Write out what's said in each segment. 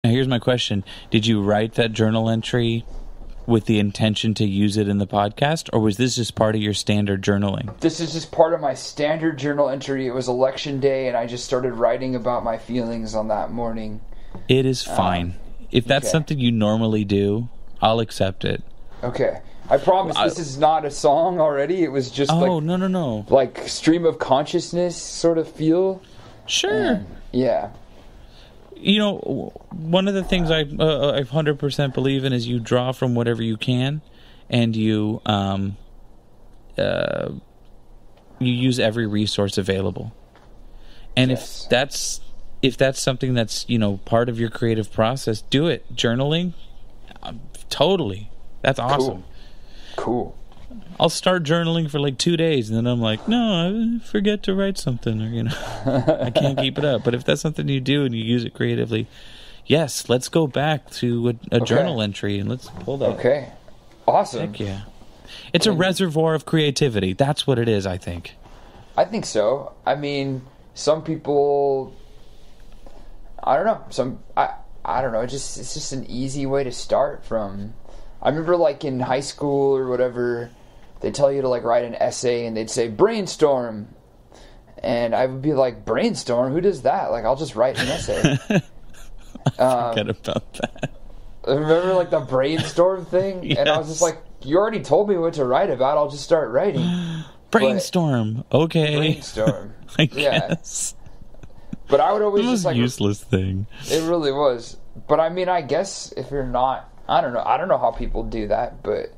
Now, here's my question. Did you write that journal entry with the intention to use it in the podcast, or was this just part of your standard journaling? This is just part of my standard journal entry. It was election day, and I just started writing about my feelings on that morning. It is fine. If that's something you normally do, I'll accept it. Okay. I promise this is not a song already. It was just no. Like stream of consciousness sort of feel. Sure. And, yeah. You know, one of the things I 100% believe in is you draw from whatever you can, and you use every resource available. And yes. if that's something that's, part of your creative process, do it. Journaling, totally. That's awesome. Cool. I'll start journaling for like 2 days, and then I'm like, no, I forget to write something, or I can't keep it up. But if that's something you do and you use it creatively, yes, let's go back to a journal entry and let's pull that. Okay, awesome. Heck yeah, it's a reservoir of creativity. That's what it is, I think. I think so. I mean, some people, I don't know. I don't know. It's just an easy way to start from. I remember, like, in high school or whatever, they'd tell you to, like, write an essay, and they'd say, brainstorm. And I would be like, brainstorm? Who does that? Like, I'll just write an essay. I forget about that. Remember, like, the brainstorm thing? Yes. And I was just like, you already told me what to write about. I'll just start writing. Brainstorm. Okay. Brainstorm. I guess. But I would always just, like... useless thing. It really was. But, I mean, I guess if you're not... I don't know how people do that, but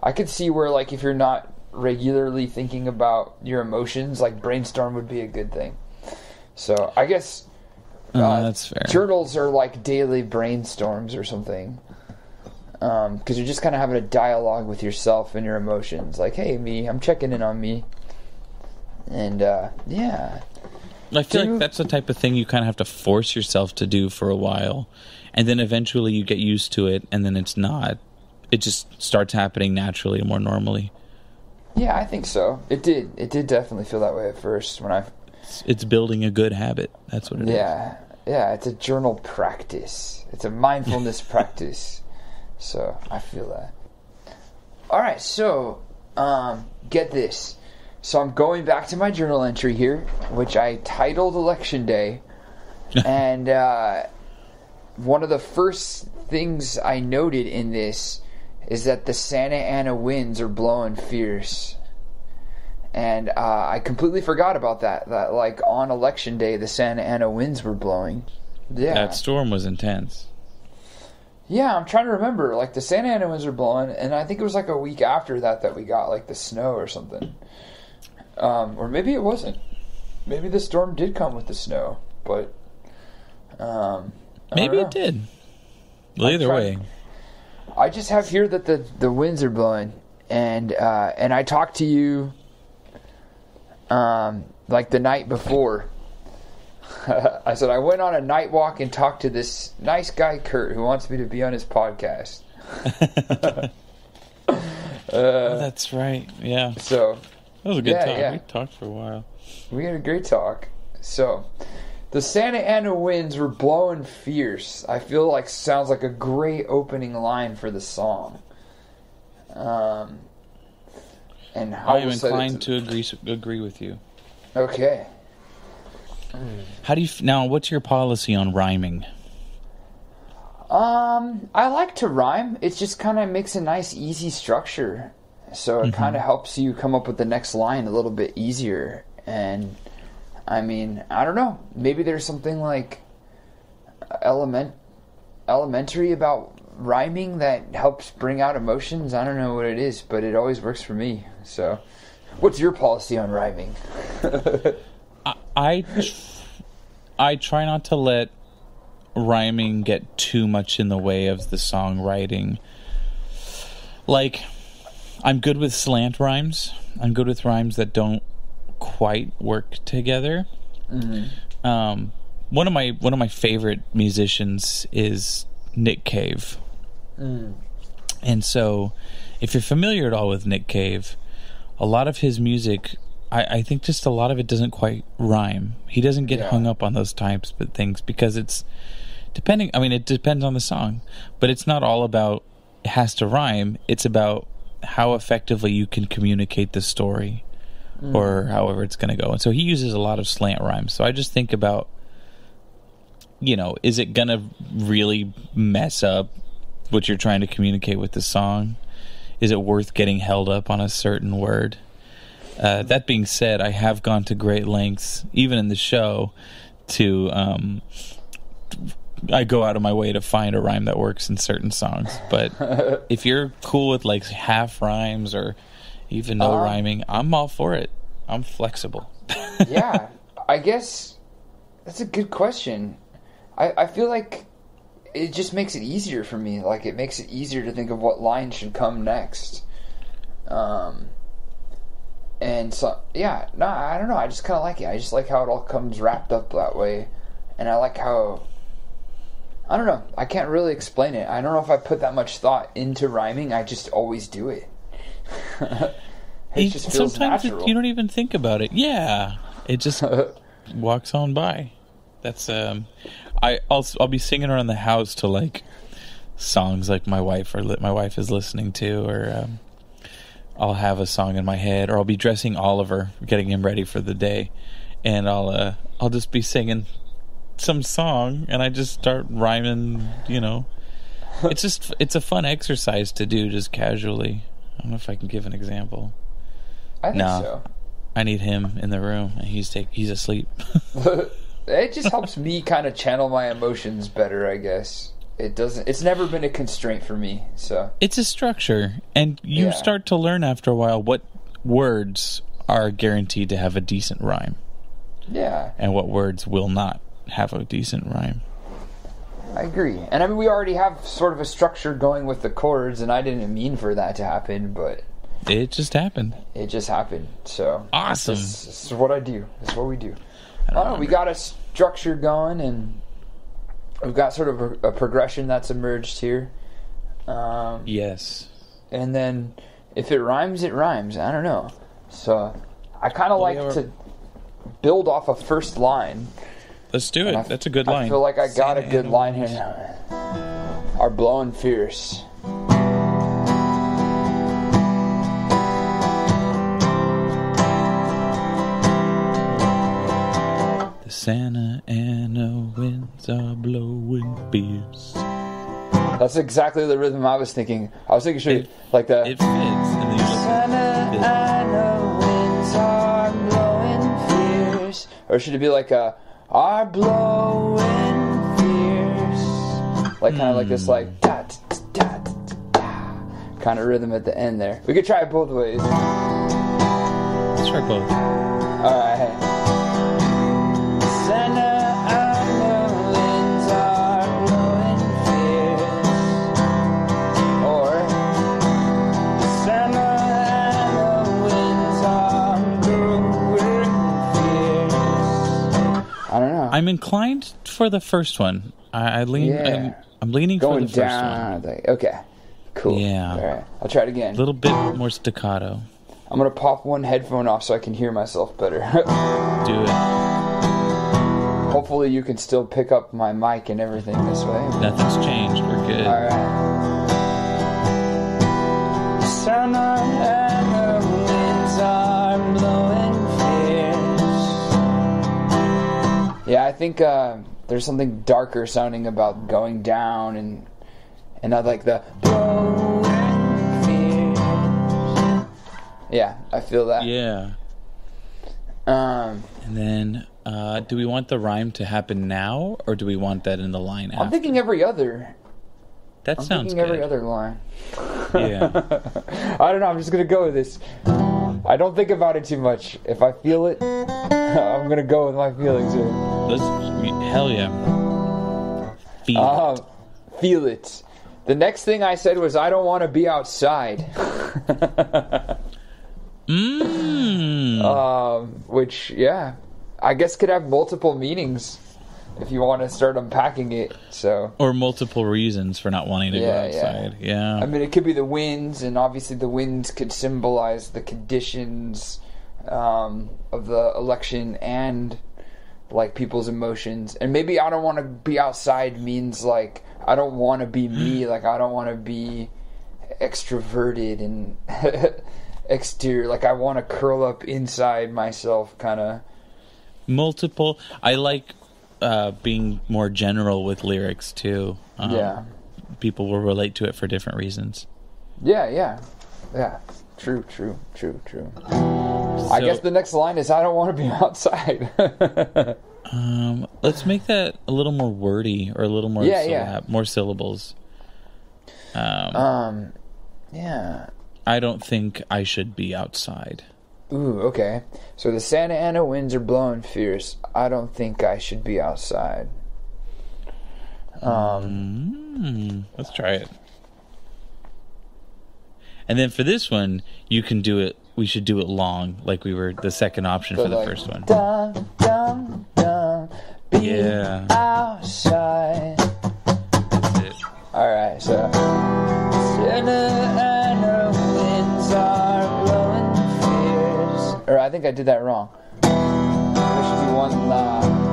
I could see where, like, if you're not regularly thinking about your emotions, like, brainstorm would be a good thing. So I guess that's fair. Journals are like daily brainstorms or something, because you're just kind of having a dialogue with yourself and your emotions. Like, hey, me, I'm checking in on me, and yeah. I feel like that's the type of thing you kind of have to force yourself to do for a while. And then eventually you get used to it, and then it's not. It just starts happening naturally and more normally. Yeah, I think so. It did. It did definitely feel that way at first when I... It's building a good habit. That's what it is. Yeah, it's a journal practice. It's a mindfulness practice. So, I feel that. All right, so, get this. So I'm going back to my journal entry here, which I titled Election Day. And... one of the first things I noted in this is that the Santa Ana winds are blowing fierce. And I completely forgot about that. That, like, on Election Day, the Santa Ana winds were blowing. Yeah. That storm was intense. Yeah, I'm trying to remember. Like, the Santa Ana winds were blowing, and I think it was like a week after that we got, like, the snow or something. Or maybe it wasn't. Maybe the storm did come with the snow, but... Maybe it did. Well, either way. I just have here that the winds are blowing, and I talked to you like the night before. I said I went on a night walk and talked to this nice guy Kurt who wants me to be on his podcast. That's right. Yeah. So that was a good talk. Yeah. We talked for a while. We had a great talk. So. The Santa Ana winds were blowing fierce. I feel like sounds like a great opening line for the song. And how I am inclined to agree with you. Okay. How do you now? What's your policy on rhyming? I like to rhyme. It just kind of makes a nice, easy structure, so it kind of helps you come up with the next line a little bit easier. And I mean, I don't know. Maybe there's something like elementary about rhyming that helps bring out emotions. I don't know what it is, but it always works for me. So, what's your policy on rhyming? I try not to let rhyming get too much in the way of the songwriting. Like, I'm good with slant rhymes. I'm good with rhymes that don't quite work together. One of my favorite musicians is Nick Cave. And so if you're familiar at all with Nick Cave, a lot of his music, I think just a lot of it doesn't quite rhyme. He doesn't get hung up on those types of things because it's Depending, I mean, it depends on the song, but it's not all about it has to rhyme. It's about how effectively you can communicate the story, or however it's going to go. And so he uses a lot of slant rhymes. So I just think about, is it going to really mess up what you're trying to communicate with the song? Is it worth getting held up on a certain word? That being said, I have gone to great lengths, even in the show, to I go out of my way to find a rhyme that works in certain songs. But if you're cool with like half rhymes or even no rhyming, I'm all for it. I'm flexible. Yeah, I guess that's a good question. I feel like it just makes it easier for me. Like, it makes it easier to think of what line should come next. And so, yeah, no, I don't know. I just kind of like it. I just like how it all comes wrapped up that way. And I like how, I don't know. I can't really explain it. I don't know if I put that much thought into rhyming. I just always do it. It just feels sometimes natural. You don't even think about it. Yeah, it just walks on by. That's I'll be singing around the house to like songs like my wife is listening to, or I'll have a song in my head, or I'll be dressing Oliver, getting him ready for the day, and I'll just be singing some song, and I just start rhyming. It's a fun exercise to do just casually. I don't know if I can give an example. I think so. I need him in the room, and he's asleep. It just helps me kind of channel my emotions better, I guess. It's never been a constraint for me, so. It's a structure, and you start to learn after a while what words are guaranteed to have a decent rhyme. Yeah. And what words will not have a decent rhyme. I agree. And I mean, we already have sort of a structure going with the chords, and I didn't mean for that to happen, but it just happened. It just happened. So awesome. This is what I do. This is what we do. We got a structure going, and we've got sort of a progression that's emerged here. Yes. And then if it rhymes, it rhymes. I don't know. So I kind of like to build off a first line. Let's do it. That's a good line. I feel like I got a good line here. Are blowing fierce. The Santa Ana winds are blowing fierce. That's exactly the rhythm I was thinking. I was thinking like that. It fits. And Santa Ana winds are blowing fierce. Or should it be like are blowing fierce? Like kind of like this like da da da da da kind of rhythm at the end there. We could try it both ways. Let's try both. Alright. Santa Ana winds are blowing fierce. Or Santa Ana winds are blowing fierce. I don't know. I'm inclined for the first one. I'm leaning going for the first down. one. Okay. Cool. Yeah. All right. I'll try it again. A little bit more staccato. I'm going to pop one headphone off so I can hear myself better. Do it. Hopefully you can still pick up my mic and everything this way. Nothing's changed. We're good. Alright. Santa Ana winds are blowing fierce. Yeah, I think there's something darker sounding about going down, and I like the blowing fierce. Yeah, I feel that. Yeah. And then, do we want the rhyme to happen now, or do we want that in the line after? I'm thinking every other. That sounds good. Every other line. Yeah. I don't know. I'm just gonna go with this. I don't think about it too much. If I feel it, I'm gonna go with my feelings here. Hell yeah. Feel it. The next thing I said was, I don't want to be outside. Which, yeah, I guess could have multiple meanings if you want to start unpacking it. So, or multiple reasons for not wanting to go outside. Yeah. I mean, it could be the winds, and obviously the winds could symbolize the conditions of the election and like people's emotions, and maybe I don't want to be outside means like I don't want to be me, like I don't want to be extroverted and exterior, like I want to curl up inside myself, kind of. Multiple. I like being more general with lyrics too. People will relate to it for different reasons. Yeah. True. I guess the next line is I don't want to be outside. Let's make that a little more wordy, or a little more more syllables. Yeah. I don't think I should be outside. Ooh, okay. So the Santa Ana winds are blowing fierce. I don't think I should be outside. Let's try it. And then for this one, you can do it. We should do it long, like we were the second option for the first one. Dun, dun, dun, be outside. That's it. All right, so Santa Ana winds are blowing fierce. Or I think I did that wrong. There should be one line.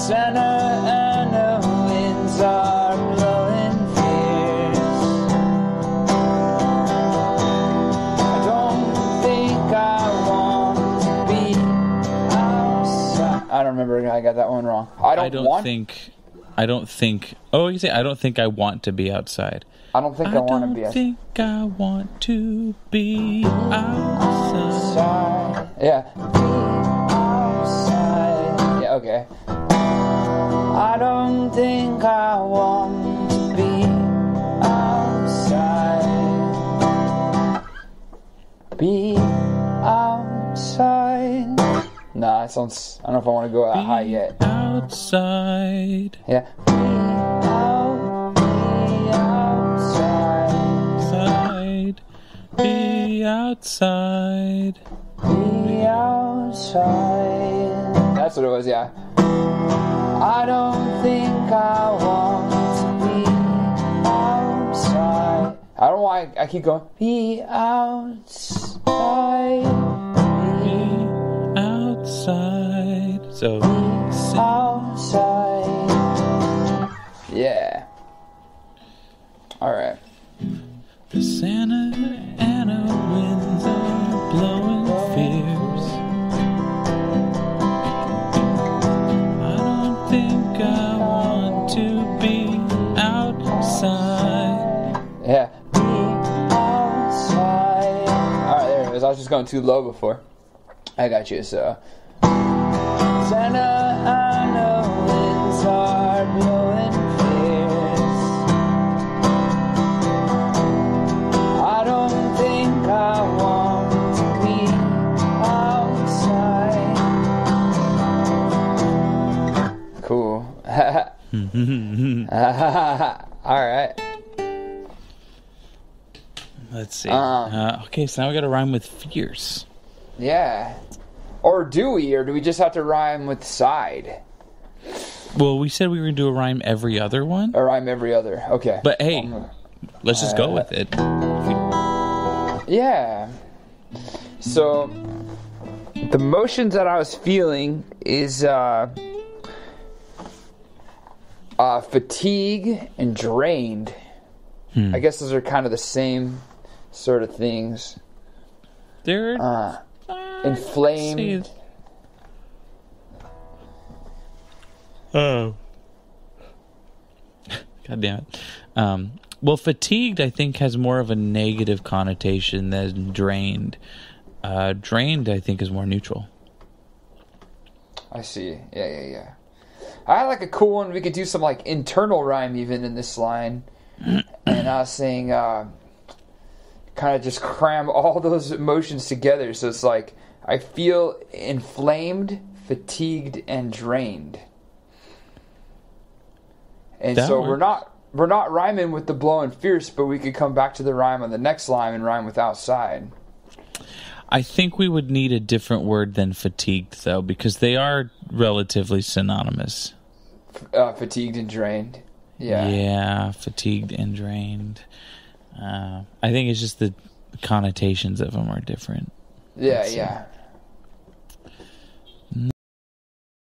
Santa Ana winds are blowing fierce. I don't think I want to be outside. I don't remember. I got that one wrong. I don't think. Oh, you say I don't think I want to be outside. I don't think I want to be outside. I don't think I want to be outside. Yeah. Be outside. Yeah. Okay. I don't think I want to be outside. Be outside. Nah, it sounds. I don't know if I want to go that high yet. Outside. Yeah. Be outside. Be outside. Be outside. That's what it was. Yeah. I don't think I want to be outside. I don't know why I keep going. Be outside. Be outside. So. Be outside. Yeah. All right. The Santa Ana winds are blowing fierce. I want to be outside. Yeah. Be outside. Alright, there it is. I was just going too low before. I got you, so. Santa Ana winds are blowing fierce. I don't think I want to be outside. Cool. Alright. Let's see. Okay, so now we got to rhyme with fierce. Yeah. Or do we? Or do we just have to rhyme with side? Well, we said we were going to do a rhyme every other one. Or rhyme every other. Okay. But hey, let's just go with it. Yeah. So, the motions that I was feeling is fatigue and drained. I guess those are kind of the same sort of things. They're inflamed. Oh. God damn it. Well, fatigued, I think, has more of a negative connotation than drained. Drained, I think, is more neutral. I see. Yeah. I like a cool one. We could do some like internal rhyme even in this line. And I was saying, kind of just cram all those emotions together. So it's like, I feel inflamed, fatigued, and drained. And that so works. we're not rhyming with the blowing fierce, but we could come back to the rhyme on the next line and rhyme with outside. I think we would need a different word than fatigued, though, because they are relatively synonymous. Fatigued and drained. Yeah. Yeah, fatigued and drained. I think it's just the connotations of them are different. Yeah, yeah.